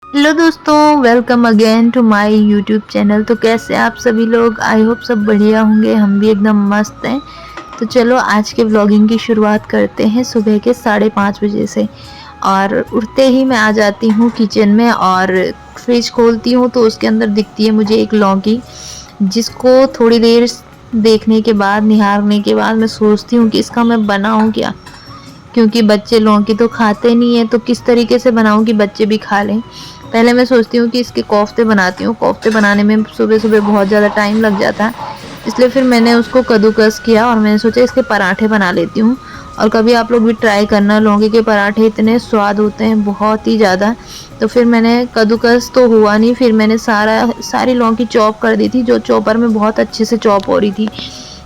Hello दोस्तों, welcome again to my YouTube channel. तो कैसे आप सभी लोग? आई होप सब बढ़िया होंगे। हम भी एकदम मस्त हैं। तो चलो आज के व्लॉगिंग की शुरुआत करते हैं सुबह के 5:30 बजे से। और उठते ही मैं आ जाती हूँ किचन में और फ्रिज खोलती हूँ तो उसके अंदर दिखती है मुझे एक लौकी, जिसको थोड़ी देर देखने के बाद, निहारने के बाद मैं सोचती हूँ कि इसका मैं बनाऊँ क्या, क्योंकि बच्चे लौकी तो खाते नहीं है। तो किस तरीके से बनाऊं कि बच्चे भी खा लें। पहले मैं सोचती हूँ कि इसके कोफ्ते बनाती हूँ। कोफ्ते बनाने में सुबह सुबह बहुत ज़्यादा टाइम लग जाता है, इसलिए फिर मैंने उसको कद्दूकस किया और मैंने सोचा इसके पराठे बना लेती हूँ। और कभी आप लोग भी ट्राई करना, लौकी के पराठे इतने स्वाद होते हैं, बहुत ही ज़्यादा। तो फिर मैंने कद्दूकस तो हुआ नहीं, फिर मैंने सारी लौकी चॉप कर दी थी, जो चॉपर में बहुत अच्छे से चॉप हो रही थी।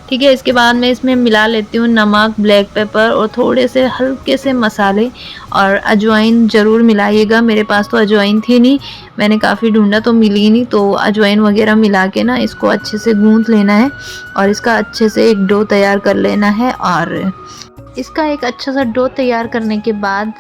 ठीक है, इसके बाद मैं इसमें मिला लेती हूँ नमक, ब्लैक पेपर और थोड़े से हल्के से मसाले। और अजवाइन ज़रूर मिलाइएगा। मेरे पास तो अजवाइन थी नहीं, मैंने काफ़ी ढूंढा तो मिली नहीं। तो अजवाइन वगैरह मिला के ना इसको अच्छे से गूंथ लेना है और इसका अच्छे से एक डो तैयार कर लेना है। और इसका एक अच्छा सा डो तैयार करने के बाद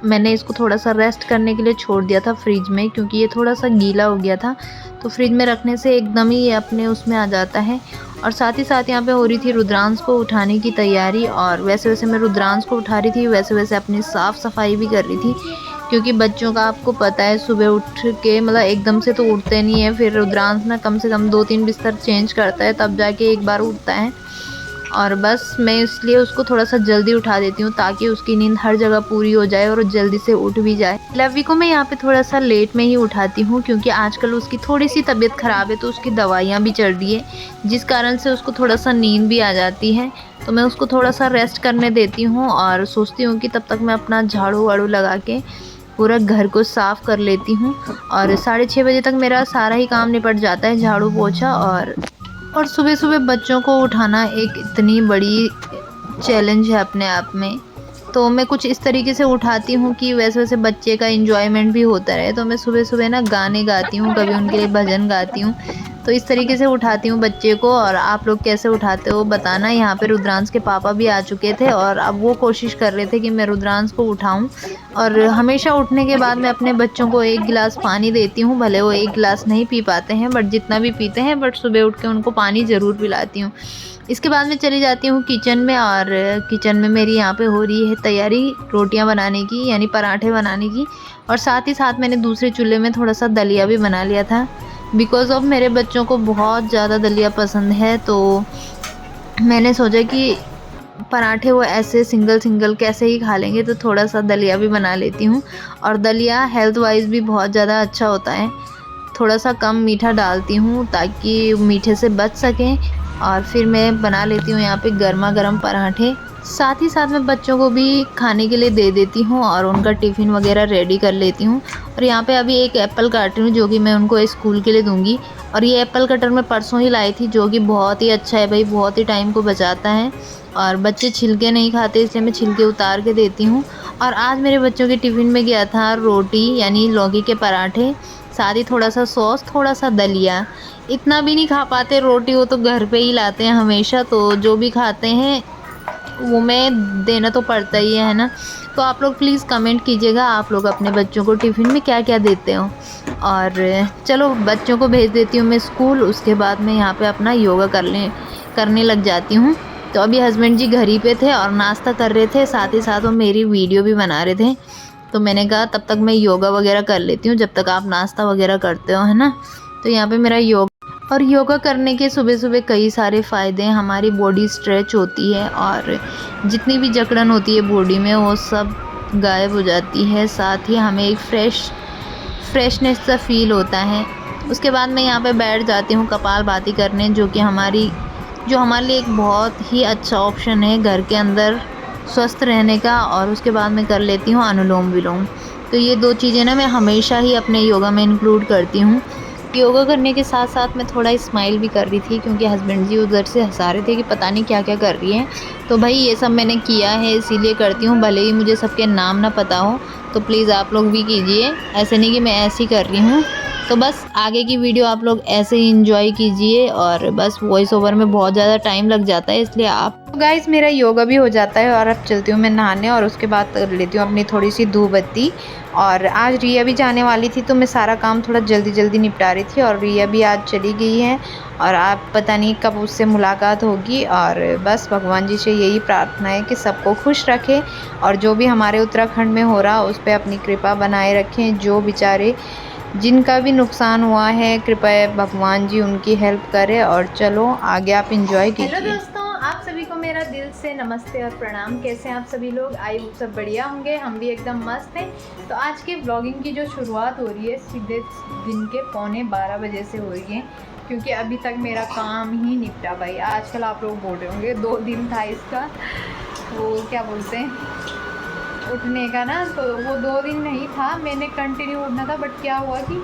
मैंने इसको थोड़ा सा रेस्ट करने के लिए छोड़ दिया था फ्रिज में, क्योंकि ये थोड़ा सा गीला हो गया था। तो फ्रिज में रखने से एकदम ही ये अपने उसमें आ जाता है। और साथ ही साथ यहाँ पे हो रही थी रुद्रांश को उठाने की तैयारी। और वैसे वैसे मैं रुद्रांश को उठा रही थी, वैसे वैसे अपनी साफ़ सफाई भी कर रही थी, क्योंकि बच्चों का आपको पता है सुबह उठ के मतलब एकदम से तो उठते नहीं है। फिर रुद्रांश ना कम से कम 2-3 बिस्तर चेंज करता है, तब जाके एक बार उठता है। और बस मैं इसलिए उसको थोड़ा सा जल्दी उठा देती हूँ, ताकि उसकी नींद हर जगह पूरी हो जाए और जल्दी से उठ भी जाए। लवी को मैं यहाँ पे थोड़ा सा लेट में ही उठाती हूँ, क्योंकि आजकल उसकी थोड़ी सी तबीयत ख़राब है, तो उसकी दवाइयाँ भी चल रही है, जिस कारण से उसको थोड़ा सा नींद भी आ जाती है। तो मैं उसको थोड़ा सा रेस्ट करने देती हूँ और सोचती हूँ कि तब तक मैं अपना झाड़ू वाड़ू लगा के पूरा घर को साफ़ कर लेती हूँ। और 6:30 बजे तक मेरा सारा ही काम निपट जाता है, झाड़ू पोछा। और सुबह सुबह बच्चों को उठाना एक इतनी बड़ी चैलेंज है अपने आप में। तो मैं कुछ इस तरीके से उठाती हूँ कि वैसे वैसे बच्चे का एंजॉयमेंट भी होता रहे। तो मैं सुबह सुबह ना गाने गाती हूँ, कभी उनके लिए भजन गाती हूँ। तो इस तरीके से उठाती हूँ बच्चे को। और आप लोग कैसे उठाते हो बताना। यहाँ पे रुद्रांश के पापा भी आ चुके थे और अब वो कोशिश कर रहे थे कि मैं रुद्रांश को उठाऊँ। और हमेशा उठने के बाद मैं अपने बच्चों को 1 गिलास पानी देती हूँ। भले वो 1 गिलास नहीं पी पाते हैं, बट जितना भी पीते हैं, बट सुबह उठ के उनको पानी ज़रूर पिलाती हूँ। इसके बाद मैं चली जाती हूँ किचन में। और किचन में मेरी यहाँ पे हो रही है तैयारी रोटियाँ बनाने की, यानी पराठे बनाने की। और साथ ही साथ मैंने दूसरे चूल्हे में थोड़ा सा दलिया भी बना लिया था, बिकॉज़ ऑफ मेरे बच्चों को बहुत ज़्यादा दलिया पसंद है। तो मैंने सोचा कि पराठे वो ऐसे सिंगल सिंगल कैसे ही खा लेंगे, तो थोड़ा सा दलिया भी बना लेती हूँ। और दलिया हेल्थ वाइज भी बहुत ज़्यादा अच्छा होता है। थोड़ा सा कम मीठा डालती हूँ ताकि मीठे से बच सकें। और फिर मैं बना लेती हूँ यहाँ पे गर्मा गर्म पराठे। साथ ही साथ मैं बच्चों को भी खाने के लिए दे देती हूँ और उनका टिफ़िन वगैरह रेडी कर लेती हूँ। और यहाँ पे अभी एक एप्पल काट रही हूँ, जो कि मैं उनको स्कूल के लिए दूँगी। और ये एप्पल कटर मैं परसों ही लाई थी, जो कि बहुत ही अच्छा है भाई, बहुत ही टाइम को बचाता है। और बच्चे छिलके नहीं खाते, इसलिए मैं छिलके उतार के देती हूँ। और आज मेरे बच्चों के टिफ़िन में गया था रोटी, यानी लौकी के पराठे, साथ ही थोड़ा सा सॉस, थोड़ा सा दलिया। इतना भी नहीं खा पाते रोटी, वो तो घर पे ही लाते हैं हमेशा, तो जो भी खाते हैं वो मैं देना तो पड़ता ही है ना। तो आप लोग प्लीज़ कमेंट कीजिएगा, आप लोग अपने बच्चों को टिफ़िन में क्या क्या देते हो। और चलो बच्चों को भेज देती हूँ मैं स्कूल। उसके बाद मैं यहाँ पे अपना योगा करने लग जाती हूँ। तो अभी हस्बैंड जी घर ही पे थे और नाश्ता कर रहे थे, साथ ही साथ वो मेरी वीडियो भी बना रहे थे। तो मैंने कहा तब तक मैं योगा वगैरह कर लेती हूँ, जब तक आप नाश्ता वगैरह करते हो, है ना। तो यहाँ पे मेरा योगा करने के सुबह सुबह कई सारे फ़ायदे हैं। हमारी बॉडी स्ट्रेच होती है और जितनी भी जकड़न होती है बॉडी में, वो सब गायब हो जाती है। साथ ही हमें एक फ्रेशनेस सा फील होता है। उसके बाद मैं यहाँ पे बैठ जाती हूँ कपालभाति करने, जो हमारे लिए एक बहुत ही अच्छा ऑप्शन है घर के अंदर स्वस्थ रहने का। और उसके बाद मैं कर लेती हूँ अनुलोम विलोम। तो ये 2 चीज़ें ना मैं हमेशा ही अपने योगा में इंक्लूड करती हूँ। योगा करने के साथ साथ मैं थोड़ा स्माइल भी कर रही थी, क्योंकि हस्बैंड जी उधर से हंसा रहे थे कि पता नहीं क्या क्या कर रही है। तो भाई ये सब मैंने किया है, इसीलिए करती हूँ, भले ही मुझे सबके नाम ना पता हो। तो प्लीज़ आप लोग भी कीजिए, ऐसे नहीं कि मैं ऐसे ही कर रही हूँ। तो बस आगे की वीडियो आप लोग ऐसे ही इंजॉय कीजिए, और बस वॉइस ओवर में बहुत ज़्यादा टाइम लग जाता है, इसलिए आप तो गाइस मेरा योगा भी हो जाता है और अब चलती हूँ मैं नहाने, और उसके बाद कर लेती हूँ अपनी थोड़ी सी धूप बत्ती। और आज रिया भी जाने वाली थी तो मैं सारा काम थोड़ा जल्दी जल्दी निपटा रही थी, और रिया भी आज चली गई है, और आप पता नहीं कब उससे मुलाकात होगी। और बस भगवान जी से यही प्रार्थना है कि सबको खुश रखें, और जो भी हमारे उत्तराखंड में हो रहा उस पर अपनी कृपा बनाए रखें। जो बेचारे जिनका भी नुकसान हुआ है, कृपया भगवान जी उनकी हेल्प करे। और चलो आगे आप इंजॉय कीजिए। हेलो दोस्तों, आप सभी को मेरा दिल से नमस्ते और प्रणाम। कैसे हैं आप सभी लोग? आई होप सब बढ़िया होंगे, हम भी एकदम मस्त हैं। तो आज के ब्लॉगिंग की जो शुरुआत हो रही है सीधे दिन के 11:45 बजे से हो रही है, क्योंकि अभी तक मेरा काम ही निपटा भाई। आजकल आप लोग बोल रहे होंगे 2 दिन था इसका, वो क्या बोलते हैं, उठने का ना, तो वो 2 दिन नहीं था, मैंने कंटिन्यू उठना था। बट क्या हुआ कि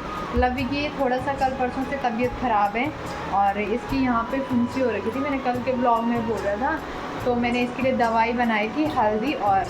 लवी की थोड़ा सा कल परसों से तबीयत ख़राब है, और इसकी यहाँ पे फुंसी हो रखी थी। मैंने कल के ब्लॉग में बोल रहा था, तो मैंने इसके लिए दवाई बनाई थी, हल्दी और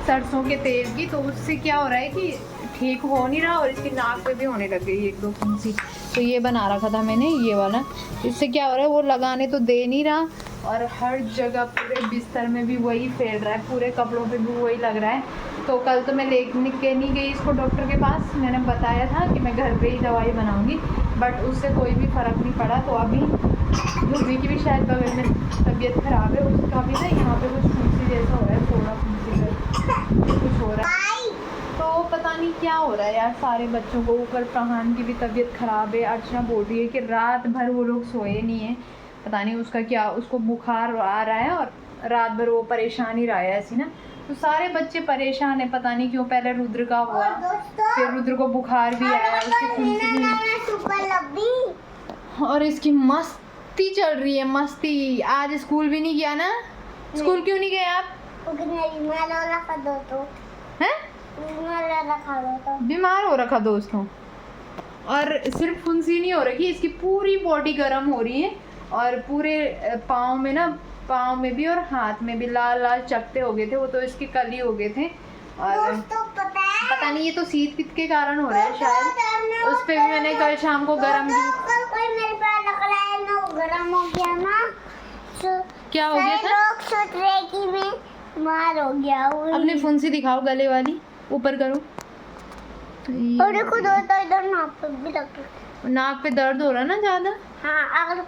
सरसों के तेल की। तो उससे क्या हो रहा है कि ठीक हो नहीं रहा, और इसकी नाक पे भी होने लग गई 1-2 फुंसी। तो ये बना रखा था मैंने ये वाला, इससे क्या हो रहा है, वो लगाने तो दे नहीं रहा, और हर जगह पूरे बिस्तर में भी वही फैल रहा है, पूरे कपड़ों पे भी वही लग रहा है। तो कल तो मैं लेने के नहीं गई इसको डॉक्टर के पास, मैंने बताया था कि मैं घर पे ही दवाई बनाऊंगी, बट उससे कोई भी फ़र्क नहीं पड़ा। तो अभी धुर्वी की भी शायद बगल में तबीयत ख़राब है, उसका भी ना यहाँ पे कुछ फुंसी जैसा हो रहा है, थोड़ा फुंसी कुछ हो रहा है। तो पता नहीं क्या हो रहा है यार सारे बच्चों को। ऊपर प्रहान की भी तबीयत ख़राब है, अर्चना बोल रही है कि रात भर वो लोग सोए नहीं है, पता नहीं उसका क्या, उसको बुखार आ रहा है और रात भर वो परेशान ही रहा है ऐसी ना। तो सारे बच्चे परेशान है, पता नहीं क्यों। पहले रुद्र का हुआ, फिर रुद्र को बुखार भी आया, उसकी फुंसी भी, और इसकी मस्ती चल रही है, मस्ती। आज स्कूल भी नहीं गया ना? स्कूल क्यों नहीं गए आप? बीमार हो रखा दोस्तों, और सिर्फ फुंसी नहीं हो रखी, इसकी पूरी बॉडी गर्म हो रही है, और पूरे पाँव में ना, पाँव में भी और हाथ में भी लाल लाल चकते हो गए थे, वो तो इसके कल ही हो गए थे। और पता नहीं ये तो शीत पित्त के कारण हो रहा है शायद। उस पे भी मैंने कल शाम को गरम क्या हो गया था? बीमार हो गया। अपनी फुंसी दिखाओ, गले वाली ऊपर करो। और देखो इधर नाक पे दर्द हो रहा ना ज़्यादा? हाँ, अगर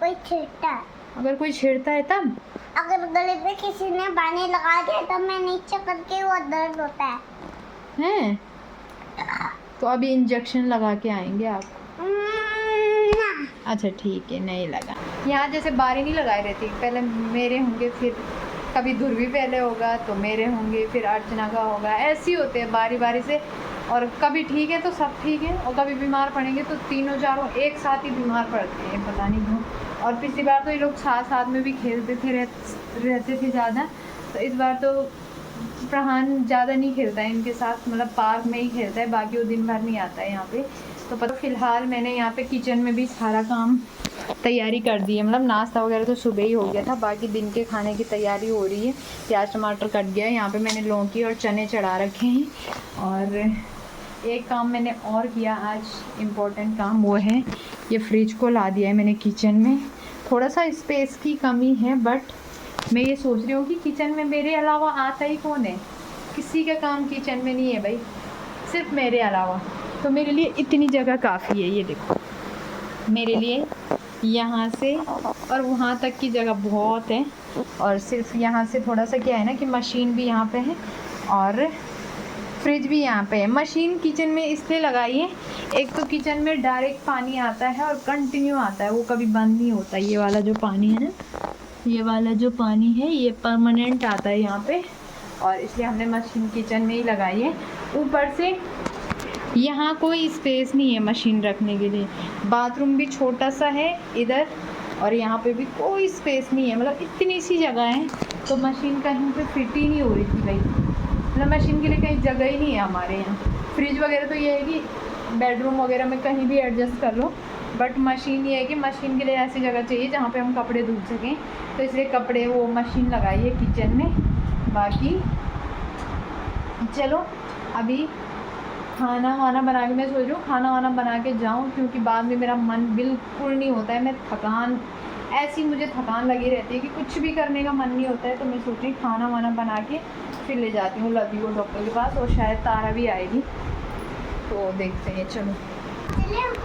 कोई छेड़ता है तब, अगर गले पे किसी ने पानी लगा दिया तब मैं नीचे करके वो दर्द होता है। तो अभी इंजेक्शन लगा के आएंगे आप? अच्छा ठीक है, नहीं लगा। यहाँ जैसे बारी नहीं लगाई रहती, पहले मेरे होंगे, फिर कभी ध्रुवी पहले होगा तो मेरे होंगे, फिर अर्चना का होगा, ऐसे ही होते हैं बारी बारी से। और कभी ठीक है तो सब ठीक है, और कभी बीमार पड़ेंगे तो तीनों चारों एक साथ ही बीमार पड़ते हैं, पता नहीं क्यों। और पिछली बार तो ये लोग साथ में भी खेलते थे, रहते थे ज़्यादा। तो इस बार तो प्रहान ज़्यादा नहीं खेलता है इनके साथ, मतलब पार्क में ही खेलता है, बाकी वो दिन भर नहीं आता है यहाँ पे। तो पता फ़िलहाल मैंने यहाँ पे किचन में भी सारा काम तैयारी कर दी है, मतलब नाश्ता वगैरह तो सुबह ही हो गया था, बाकी दिन के खाने की तैयारी हो रही है। प्याज टमाटर कट गया है, यहाँ पे मैंने लौकी और चने चढ़ा रखे हैं। और एक काम मैंने और किया आज, इम्पोर्टेंट काम, वो है ये फ्रिज को ला दिया है मैंने किचन में। थोड़ा सा स्पेस की कमी है, बट मैं ये सोच रही हूँ कि किचन में मेरे अलावा आता ही कौन है, किसी का काम किचन में नहीं है भाई, सिर्फ मेरे अलावा। तो मेरे लिए इतनी जगह काफ़ी है। ये देखो, मेरे लिए यहाँ से और वहाँ तक की जगह बहुत है, और सिर्फ यहाँ से थोड़ा सा क्या है ना कि मशीन भी यहाँ पे है और फ्रिज भी यहाँ पे है। मशीन किचन में इसलिए लगाई है, एक तो किचन में डायरेक्ट पानी आता है और कंटिन्यू आता है, वो कभी बंद नहीं होता। ये वाला जो पानी है ना, ये वाला जो पानी है ये परमानेंट आता है यहाँ पे, और इसलिए हमने मशीन किचन में ही लगाई है। ऊपर से यहाँ कोई स्पेस नहीं है मशीन रखने के लिए, बाथरूम भी छोटा सा है इधर, और यहाँ पे भी कोई स्पेस नहीं है, मतलब इतनी सी जगह है। तो मशीन कहीं पे फिट ही नहीं हो रही थी भाई, मतलब मशीन के लिए कहीं जगह ही नहीं है हमारे यहाँ। फ्रिज वगैरह तो ये है कि बेडरूम वगैरह में कहीं भी एडजस्ट कर लो, बट मशीन ये है कि मशीन के लिए ऐसी जगह चाहिए जहाँ पे हम कपड़े धुल सकें, तो इसलिए कपड़े वो मशीन लगाई है किचन में। बाकी चलो अभी खाना वाना बना के मैं सोच रही हूँ खाना वाना बना के जाऊँ, क्योंकि बाद में मेरा मन बिल्कुल नहीं होता है। मैं थकान ऐसी मुझे थकान लगी रहती है कि कुछ भी करने का मन नहीं होता है। तो मैं सोच रही खाना वाना बना के फिर ले जाती हूँ लवी को डॉक्टर के पास, और शायद तारा भी आएगी तो देखते हैं। चलो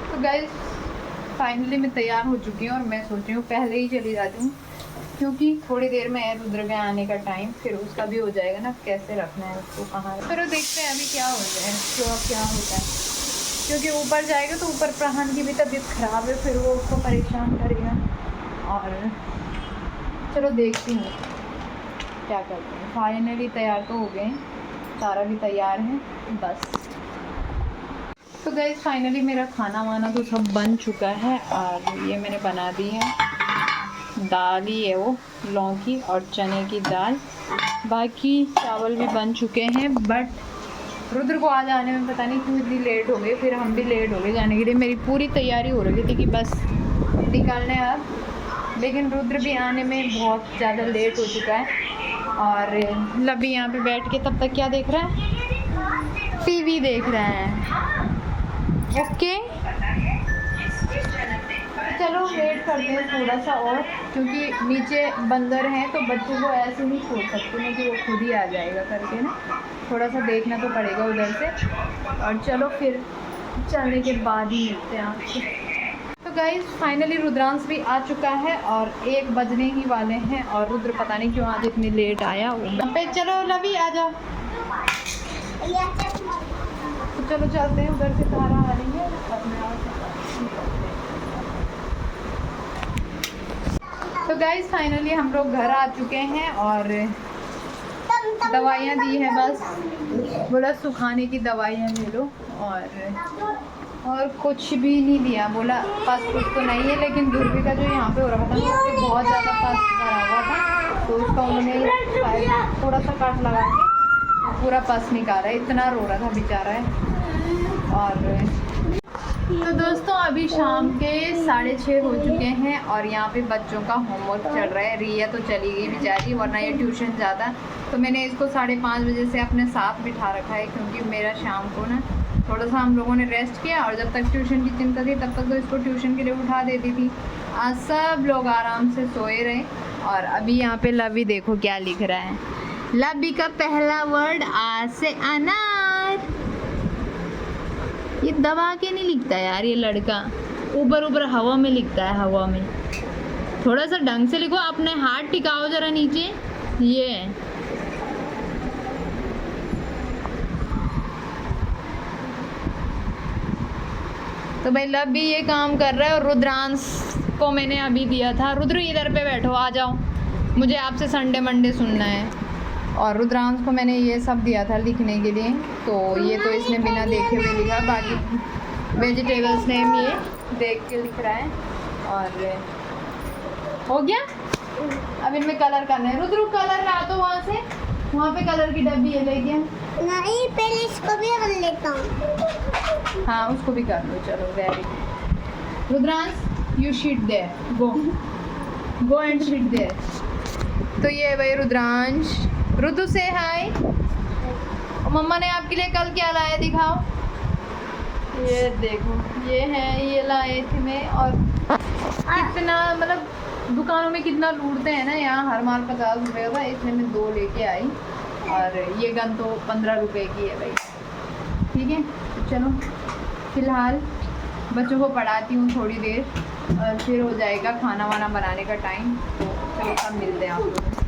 तो गाइस फाइनली मैं तैयार हो चुकी हूँ और मैं सोच रही हूँ पहले ही चली जाती हूँ, क्योंकि थोड़ी देर में है रुद्र के आने का टाइम, फिर उसका भी हो जाएगा ना कैसे रखना है उसको कहाँ। फिर देखते हैं अभी क्या हो जाए, तो अब क्या होता है, क्योंकि ऊपर जाएगा तो ऊपर प्रहान की भी तबीयत ख़राब है, फिर वो उसको परेशान करेगा। और चलो देखती हूँ क्या करते हैं। फाइनली तैयार तो हो गए, तारा भी तैयार है बस। तो गाइस फाइनली मेरा खाना वाना तो सब बन चुका है, और ये मैंने बना दी है। दाल ही है वो, लौकी और चने की दाल। बाकी चावल भी बन चुके हैं, बट रुद्र को आज आने में पता नहीं क्यों इतनी लेट हो गई, फिर हम भी लेट हो गए जाने के लिए। मेरी पूरी तैयारी हो रही थी कि बस निकलने अब, लेकिन रुद्र भी आने में बहुत ज़्यादा लेट हो चुका है। और लभी यहाँ पे बैठ के तब तक क्या देख रहा है, टीवी देख रहा है। ओके चलो वेट करते हैं थोड़ा सा और, क्योंकि नीचे बंदर हैं तो बच्चों को ऐसे नहीं छोड़ सकते ना कि वो खुद ही आ जाएगा करके ना, थोड़ा सा देखना तो पड़ेगा उधर से। और चलो फिर चलने के बाद ही मिलते हैं आपसे। तो गाइस फाइनली रुद्रांश भी आ चुका है और 1 बजने ही वाले हैं, और रुद्र पता नहीं क्यों आज इतनी लेट आया। पे चलो लवी आ जाओ, तो चलो चलते हैं, उधर से तारा आ रही है अपने आप। तो गाइस फाइनली हम लोग घर आ चुके हैं और दवाइयाँ दी हैं, बस बोला सुखाने की दवाइयाँ ले लो, और कुछ भी नहीं दिया। बोला पस कुछ तो नहीं है, लेकिन ध्रुवी का जो यहाँ पे हो रहा था ना उससे बहुत ज़्यादा पस भरा हुआ था, तो उसका उन्होंने थोड़ा सा काट लगा के पूरा पस निकाला। इतना रो रहा था बेचारा है। और तो दोस्तों अभी शाम के 6:30 हो चुके हैं, और यहाँ पे बच्चों का होमवर्क चल रहा है। रिया तो चली गई बेचारी, वरना ये ट्यूशन जाता, तो मैंने इसको 5:30 बजे से अपने साथ बिठा रखा है, क्योंकि मेरा शाम को ना थोड़ा सा हम लोगों ने रेस्ट किया, और जब तक ट्यूशन की चिंता थी तब तक तो इसको ट्यूशन के लिए उठा देती थी। आज सब लोग आराम से सोए रहे। और अभी यहाँ पे लवी देखो क्या लिख रहा है। लवी का पहला वर्ड आ से अनार। ये दबा के नहीं लिखता यार, ये लड़का ऊपर ऊपर हवा में लिखता है, हवा में। थोड़ा सा ढंग से लिखो, अपने हाथ टिकाओ जरा नीचे। ये तो भाई लब भी ये काम कर रहा है, और रुद्रांश को मैंने अभी दिया था, रुद्र इधर पे बैठो, आ जाओ, मुझे आपसे संडे मंडे सुनना है। और रुद्रांश को मैंने ये सब दिया था लिखने के लिए, तो ये तो इसने बिना देखे हुए लिखा। बाकी वेजिटेबल्स नेम ये देख के लिख रहा है। और हो गया, अब इनमें कलर करना है। रुद्र कलर ला दो वहाँ से, वहाँ पे कलर की डब्बी है, ले गया। नहीं पहले इसको भी कर लेता हूँ। हाँ उसको भी कर लो, चलो very good. Rudransh you sit there, go and sit there. तो ये है भाई रुद्रांश। रुद्र से हाय। मम्मा ने आपके लिए कल क्या लाया दिखाओ। ये देखो, ये है, ये लाए थे मैं। और कितना मतलब दुकानों में कितना लूटते हैं ना, यहाँ हर माल 50 रुपये का था, इसलिए मैं 2 लेके आई। और ये गन तो 15 रुपये की है भाई। ठीक है तो चलो फिलहाल बच्चों को पढ़ाती हूँ थोड़ी देर, और फिर हो जाएगा खाना वाना बनाने का टाइम। तो चलो सब मिलते हैं आप लोग।